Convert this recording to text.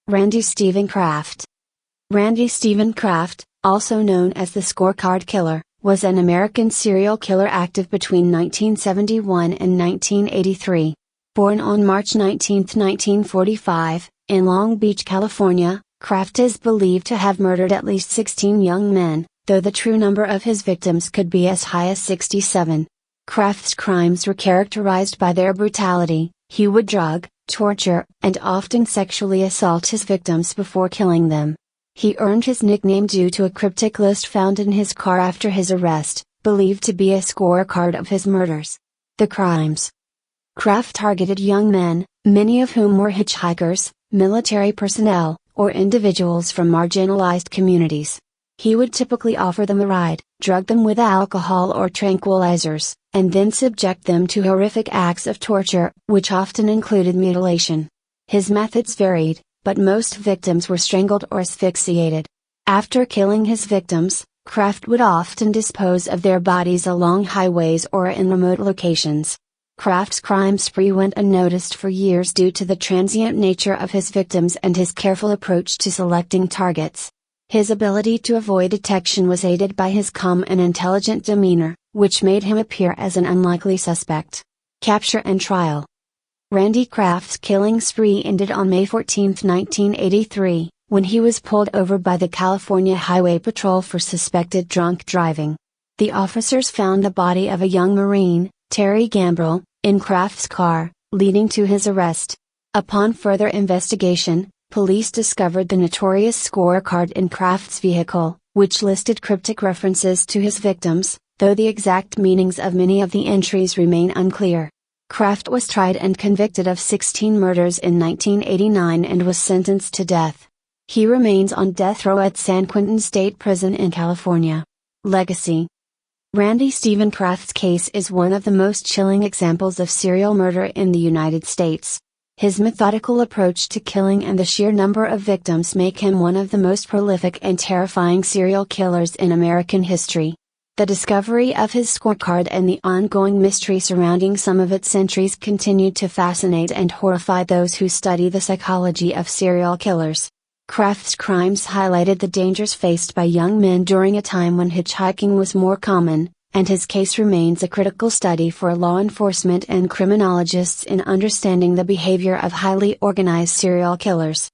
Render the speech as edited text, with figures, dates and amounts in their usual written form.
Randy Stephen Kraft. Randy Stephen Kraft, also known as the Scorecard Killer, was an American serial killer active between 1971 and 1983. Born on March 19, 1945, in Long Beach, California, Kraft is believed to have murdered at least 16 young men, though the true number of his victims could be as high as 67. Kraft's crimes were characterized by their brutality. He would drug, torture, and often sexually assault his victims before killing them. He earned his nickname due to a cryptic list found in his car after his arrest, believed to be a scorecard of his murders. The crimes. Kraft targeted young men, many of whom were hitchhikers, military personnel, or individuals from marginalized communities. He would typically offer them a ride, drug them with alcohol or tranquilizers, and then subject them to horrific acts of torture, which often included mutilation. His methods varied, but most victims were strangled or asphyxiated. After killing his victims, Kraft would often dispose of their bodies along highways or in remote locations. Kraft's crime spree went unnoticed for years due to the transient nature of his victims and his careful approach to selecting targets. His ability to avoid detection was aided by his calm and intelligent demeanor, which made him appear as an unlikely suspect. Capture and trial. Randy Kraft's killing spree ended on May 14, 1983, when he was pulled over by the California Highway Patrol for suspected drunk driving. The officers found the body of a young Marine, Terry Gambrell, in Kraft's car, leading to his arrest. Upon further investigation, police discovered the notorious scorecard in Kraft's vehicle, which listed cryptic references to his victims, though the exact meanings of many of the entries remain unclear. Kraft was tried and convicted of 16 murders in 1989 and was sentenced to death. He remains on death row at San Quentin State Prison in California. Legacy. Randy Stephen Kraft's case is one of the most chilling examples of serial murder in the United States. His methodical approach to killing and the sheer number of victims make him one of the most prolific and terrifying serial killers in American history. The discovery of his scorecard and the ongoing mystery surrounding some of its entries continue to fascinate and horrify those who study the psychology of serial killers. Kraft's crimes highlighted the dangers faced by young men during a time when hitchhiking was more common, and his case remains a critical study for law enforcement and criminologists in understanding the behavior of highly organized serial killers.